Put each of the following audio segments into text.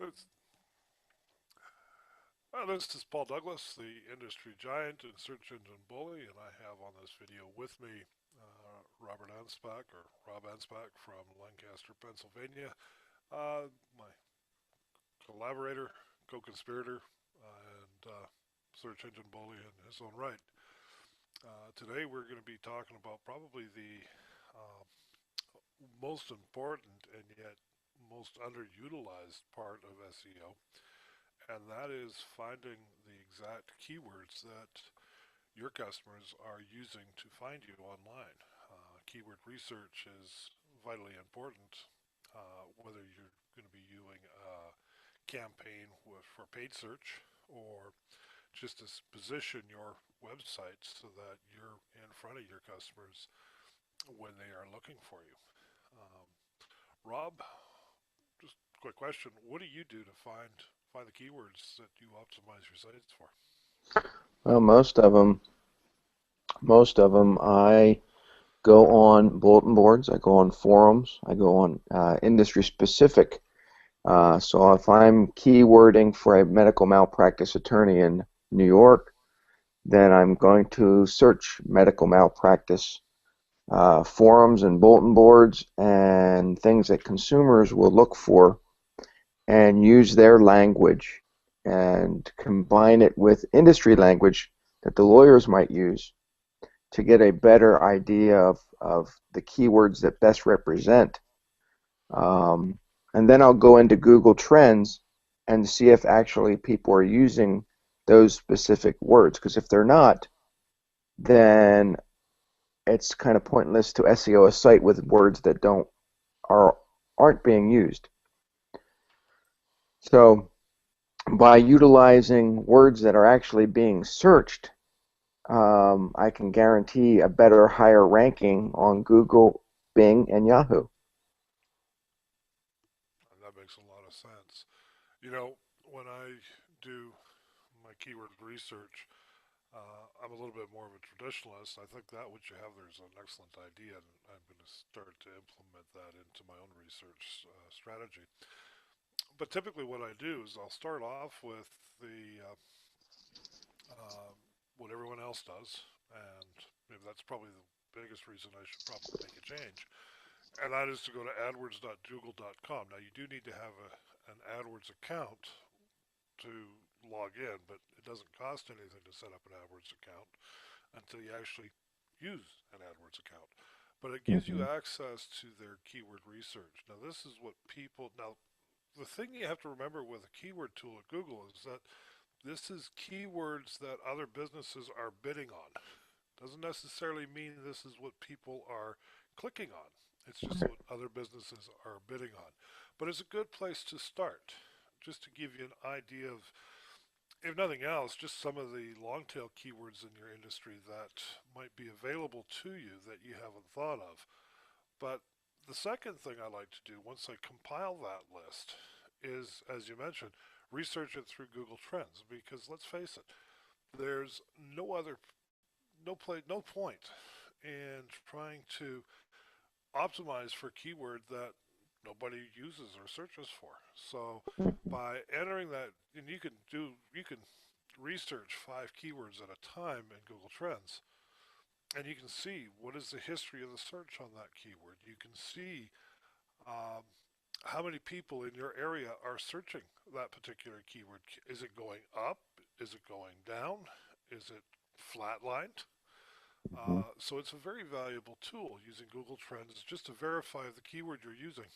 This, this is Paul Douglas, the industry giant and search engine bully, and I have on this video with me Robert Anspach, or Rob Anspach from Lancaster, Pennsylvania, my collaborator, co-conspirator, and search engine bully in his own right. Today we're going to be talking about probably the uh, most important and yet most underutilized part of SEO, and that is finding the exact keywords that your customers are using to find you online. Keyword research is vitally important, whether you're going to be using a campaign for paid search or just to position your website so that you're in front of your customers when they are looking for you. Um, Rob, just a quick question: what do you do to find the keywords that you optimize your sites for? Well, most of them, I go on bulletin boards, I go on forums, I go on industry specific. So if I'm keywording for a medical malpractice attorney in New York, then I'm going to search medical malpractice forums and bulletin boards and things that consumers will look for and use their language and combine it with industry language that the lawyers might use to get a better idea of the keywords that best represent. Um, and then I'll go into Google Trends and see if actually people are using those specific words. Because if they're not, then it's kind of pointless to SEO a site with words that are aren't being used. So by utilizing words that are actually being searched, I can guarantee a better, higher ranking on Google, Bing, and Yahoo. And that makes a lot of sense. You know, when I do my keyword research, I'm a little bit more of a traditionalist. I think that what you have there is an excellent idea, and I'm going to start to implement that into my own research strategy. But typically, what I do is I'll start off with the what everyone else does, and maybe that's probably the biggest reason I should probably make a change, and that is to go to adwords.google.com. Now, you do need to have an AdWords account to log in, but it doesn't cost anything to set up an AdWords account until you actually use an AdWords account. But it gives you Mm-hmm. access to their keyword research. Now, this is what people. Now, the thing you have to remember with a keyword tool at Google is that this is keywords that other businesses are bidding on. Doesn't necessarily mean this is what people are clicking on. It's just what other businesses are bidding on. But it's a good place to start, just to give you an idea of, if nothing else, just some of the long tail keywords in your industry that might be available to you that you haven't thought of. But the second thing I like to do once I compile that list is, as you mentioned, research it through Google Trends, because let's face it, there's no point in trying to optimize for a keyword that nobody uses or searches for. So by entering that, and you can research 5 keywords at a time in Google Trends, and you can see what is the history of the search on that keyword. You can see um, how many people in your area are searching that particular keyword. Is it going up? Is it going down? Is it flatlined? Mm-hmm. So it's a very valuable tool using Google Trends just to verify if the keyword you're using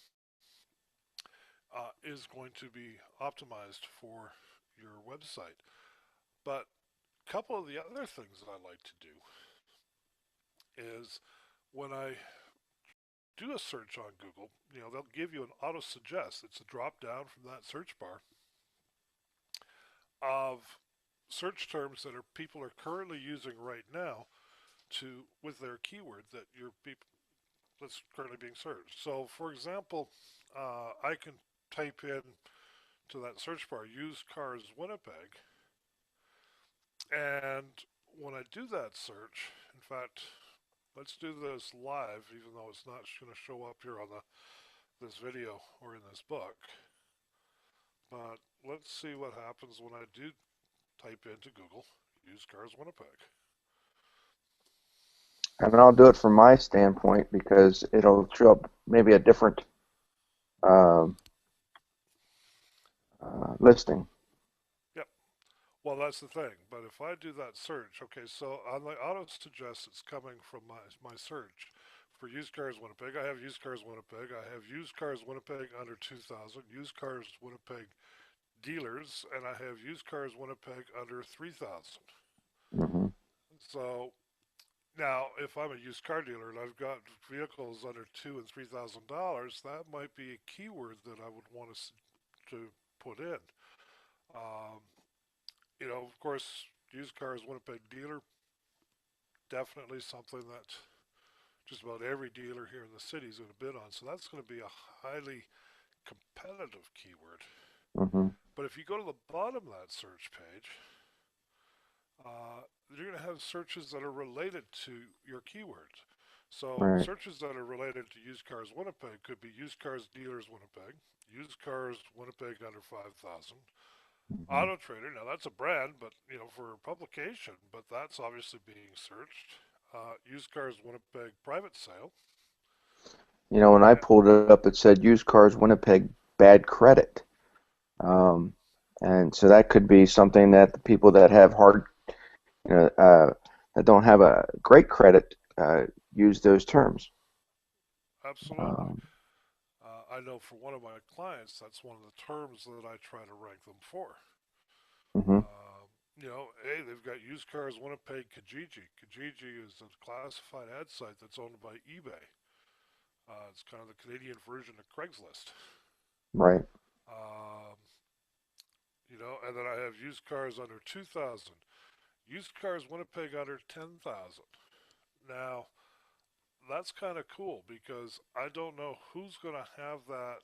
is going to be optimized for your website. But a couple of the other things that I like to do is when I do a search on Google, they'll give you an auto suggest. It's a drop down from that search bar of search terms that are people are currently using right now to with their keyword that your people that's currently being searched. So, for example, I can type in to that search bar used cars Winnipeg, and when I do that search, in fact, let's do this live, even though it's not going to show up here on this video or in this book. but let's see what happens when I do type into Google used cars Winnipeg. And I'll do it from my standpoint because it'll show up maybe a different um listing. Yep. Well, that's the thing. But if I do that search, okay, so on the auto suggest it's coming from my search for used cars Winnipeg. I have used cars Winnipeg. I have used cars Winnipeg under 2,000, used cars Winnipeg dealers, and I have used cars Winnipeg under 3,000. Hmm. So now, if I'm a used car dealer and I've got vehicles under $2,000 and $3,000, that might be a keyword that I would want to put in. Um, of course, used cars Winnipeg dealer, definitely something that just about every dealer here in the city is going to bid on. So that's going to be a highly competitive keyword. Hmm. But if you go to the bottom of that search page, you're going to have searches that are related to your keywords. So Right. searches that are related to used cars Winnipeg could be used cars dealers Winnipeg, used cars Winnipeg under 5,000, Hmm. Auto Trader. Now that's a brand, but for publication, but that's obviously being searched. Used cars Winnipeg private sale. When I Uh, pulled it up, it said used cars Winnipeg bad credit. Um, and so that could be something that the people that have hard, you know, that don't have a great credit use those terms. Absolutely. Um, I know for one of my clients, that's one of the terms that I try to rank them for. hmm. Hey, they've got used cars Winnipeg Kijiji. Kijiji is a classified ad site that's owned by eBay. It's kind of the Canadian version of Craigslist. Right. Um, and then I have used cars under 2,000. Used cars Winnipeg under 10,000. Now, that's kind of cool because I don't know who's going to have that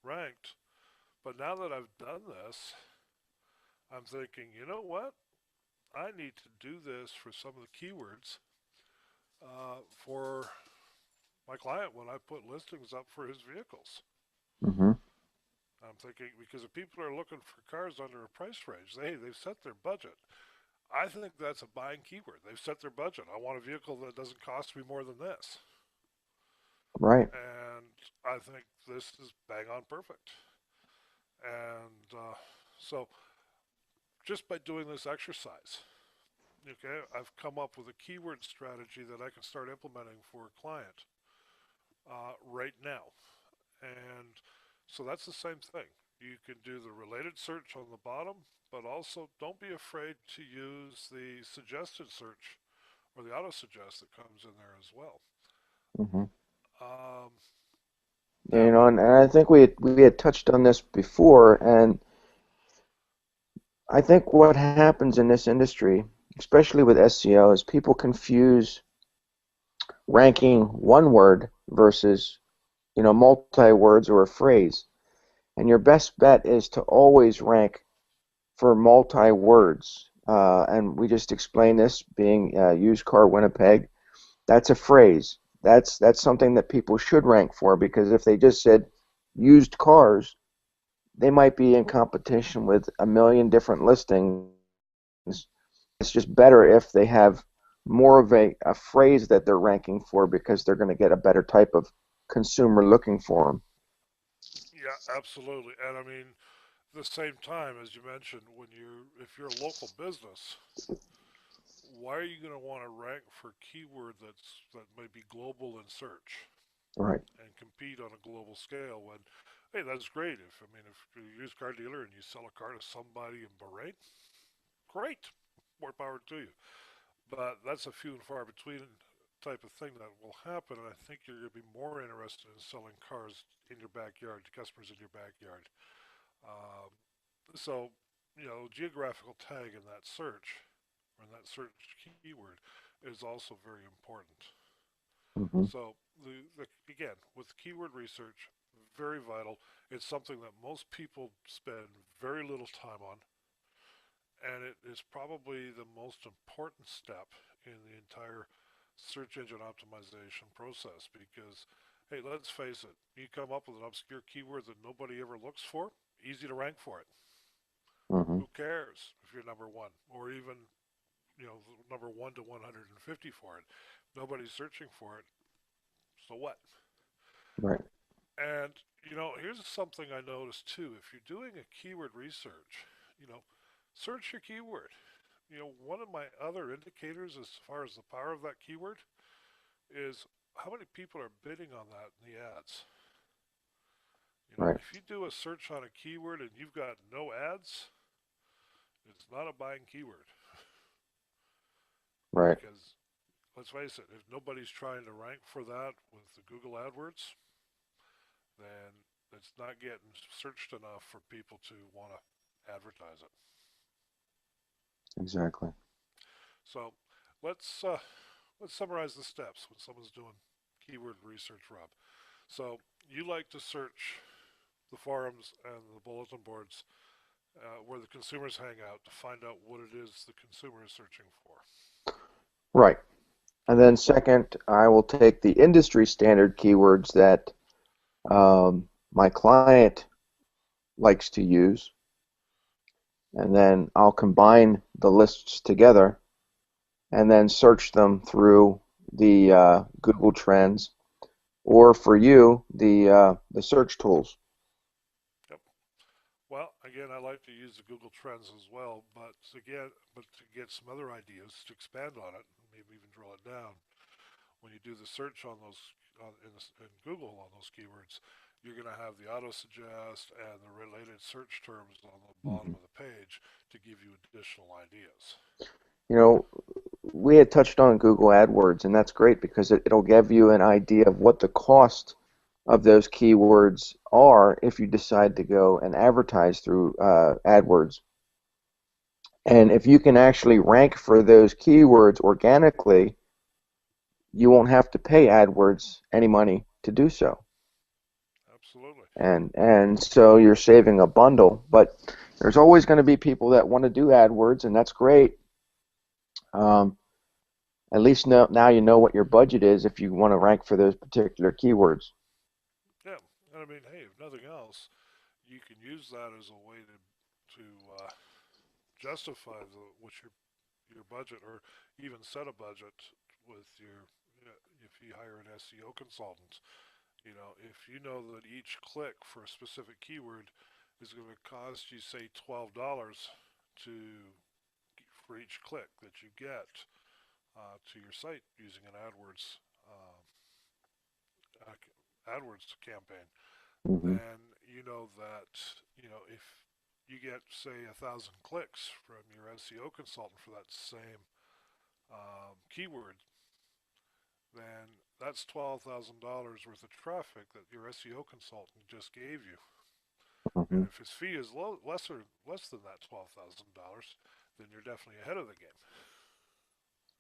ranked. But now that I've done this, I'm thinking, you know what? I need to do this for some of the keywords for my client when I put listings up for his vehicles. Hmm. I'm thinking because if people are looking for cars under a price range, they've set their budget. I think that's a buying keyword. They've set their budget. I want a vehicle that doesn't cost me more than this, Right. and I think this is bang on perfect. And so, just by doing this exercise, okay, I've come up with a keyword strategy that I can start implementing for a client right now. And so that's the same thing. You can do the related search on the bottom, but also don't be afraid to use the suggested search or the auto suggest that comes in there as well. Hmm. Um, Yeah, now, and I think we had touched on this before, and I think what happens in this industry, especially with SEO, is people confuse ranking one word versus, multi-words or a phrase. And your best bet is to always rank for multi-words. And we just explained this being used car Winnipeg. That's a phrase. That's something that people should rank for because if they just said used cars, they might be in competition with a million different listings. It's just better if they have more of a phrase that they're ranking for because they're going to get a better type of consumer looking for them. yeah, absolutely. And I mean, at the same time, as you mentioned, if you're a local business, why are you going to want to rank for a keyword that might be global in search Right. and compete on a global scale when, hey, that's great. If you're a used car dealer and you sell a car to somebody in Bahrain, great, more power to you. But that's a few and far between type of thing that will happen, and I think you're going to be more interested in selling cars in your backyard to customers in your backyard. Um, so, geographical tag in that search or in that search keyword is also very important. Hmm. So, again, with keyword research, very vital. It's something that most people spend very little time on, and it is probably the most important step in the entire search engine optimization process because, hey, let's face it, you come up with an obscure keyword that nobody ever looks for, easy to rank for it. Hmm. Who cares if you're number one or even number 1 to 150 for it? Nobody's searching for it. So what? Right. And here's something I noticed too. If you're doing a keyword research, you know, search your keyword. One of my other indicators as far as the power of that keyword is how many people are bidding on that in the ads. Right. If you do a search on a keyword and you've got no ads, it's not a buying keyword Right. because let's face it, if nobody's trying to rank for that with the Google AdWords, then it's not getting searched enough for people to want to advertise it. Exactly. So let's let's summarize the steps when someone's doing keyword research, Rob. So you like to search the forums and the bulletin boards where the consumers hang out to find out what it is the consumer is searching for. Right. And then second, I will take the industry standard keywords that my client likes to use, and then I'll combine the lists together and then search them through the Google Trends, or for you, the search tools. Yep. Well, again, I like to use the Google Trends as well, but to get some other ideas to expand on it, maybe even drill it down. When you do the search on those in Google on those keywords, you're going to have the auto suggest and the related search terms on the bottom Mhm. of the page to give you additional ideas. You know, we had touched on Google AdWords, and that's great because it'll give you an idea of what the cost of those keywords are if you decide to go and advertise through AdWords. And if you can actually rank for those keywords organically, you won't have to pay AdWords any money to do so. Absolutely. And so you're saving a bundle, but there's always going to be people that want to do AdWords, and that's great. Um, at least now you know what your budget is if you want to rank for those particular keywords. Yeah, and I mean, hey, if nothing else, you can use that as a way to justify what your budget, or even set a budget with your if you hire an SEO consultant. If you know that each click for a specific keyword is going to cost you, say, $12 to for each click that you get to your site using an AdWords campaign, Hmm. then you know that if you get, say, 1,000 clicks from your SEO consultant for that same keyword, then that's $12,000 worth of traffic that your SEO consultant just gave you. And Hmm. if his fee is less than that $12,000, then you're definitely ahead of the game.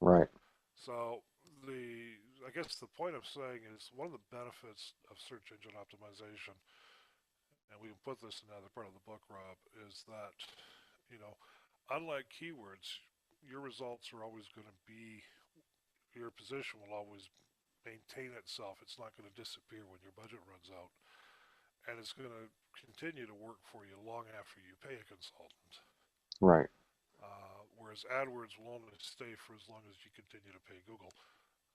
Right. So I guess the point I'm saying is one of the benefits of search engine optimization, and we can put this in another part of the book, Rob, is that you know, unlike keywords, your results are always going to be your position will always maintain itself. It's not going to disappear when your budget runs out, and it's going to continue to work for you long after you pay a consultant. Right. Whereas AdWords will only stay for as long as you continue to pay Google.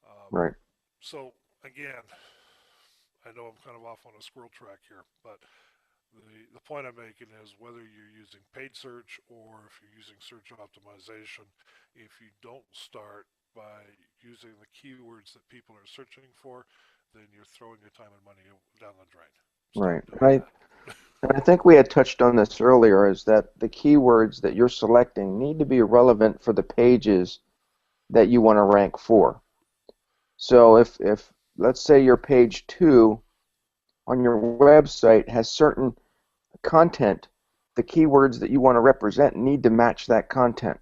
Um, Right. so again, I know I'm kind of off on a squirrel track here, but the point I'm making is whether you're using paid search or if you're using search optimization, if you don't start by using the keywords that people are searching for, then you're throwing your time and money down the drain. Stop Right. doing Right. that. And I think we had touched on this earlier, is that the keywords that you're selecting need to be relevant for the pages that you want to rank for. So if let's say your page 2 on your website has certain content, the keywords that you want to represent need to match that content.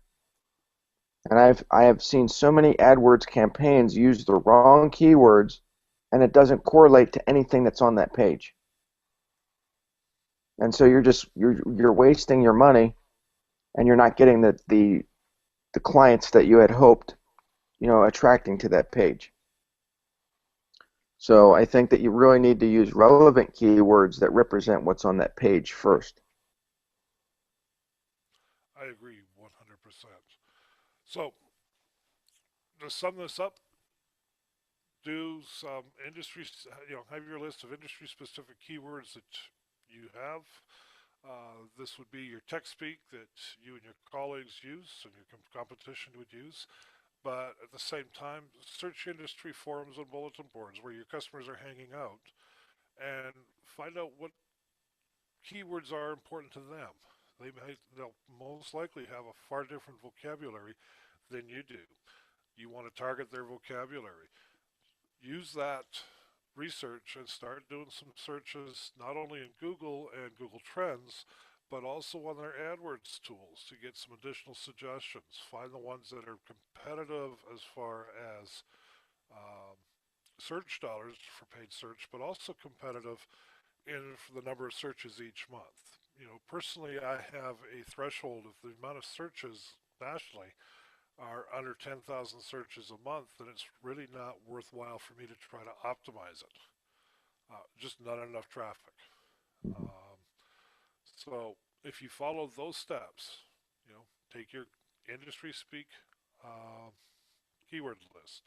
And I have seen so many AdWords campaigns use the wrong keywords, and it doesn't correlate to anything that's on that page. And so you're wasting your money, and you're not getting the clients that you had hoped, attracting to that page. So I think that you really need to use relevant keywords that represent what's on that page first. I agree 100%. So, to sum this up, do some industry, have your list of industry specific keywords that you have. This would be your tech speak that you and your colleagues use and your competition would use. But at the same time, search industry forums and bulletin boards where your customers are hanging out and find out what keywords are important to them. They'll most likely have a far different vocabulary than you do. You want to target their vocabulary. Use that research and start doing some searches not only in Google and Google Trends, but also on their AdWords tools to get some additional suggestions. Find the ones that are competitive as far as um, search dollars for paid search, but also competitive in for the number of searches each month. Personally, I have a threshold of the amount of searches nationally are under 10,000 searches a month, then it's really not worthwhile for me to try to optimize it. Just not enough traffic. Mhm. Um, so if you follow those steps, take your industry speak uh, keyword list,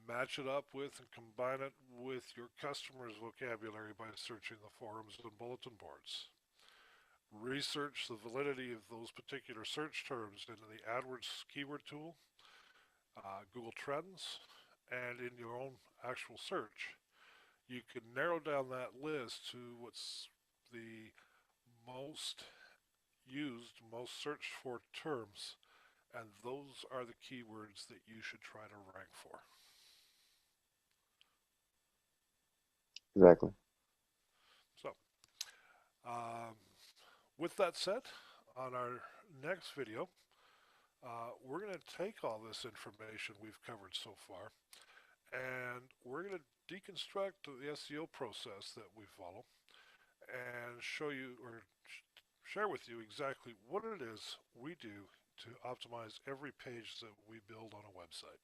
match it up with and combine it with your customer's vocabulary by searching the forums and bulletin boards. Research the validity of those particular search terms into the AdWords keyword tool, Google Trends, and in your own actual search. You can narrow down that list to what's the most used, most searched for terms, and those are the keywords that you should try to rank for. Exactly. So, um, with that said, on our next video, we're going to take all this information we've covered so far and we're going to deconstruct the SEO process that we follow and show you or share with you exactly what it is we do to optimize every page that we build on a website.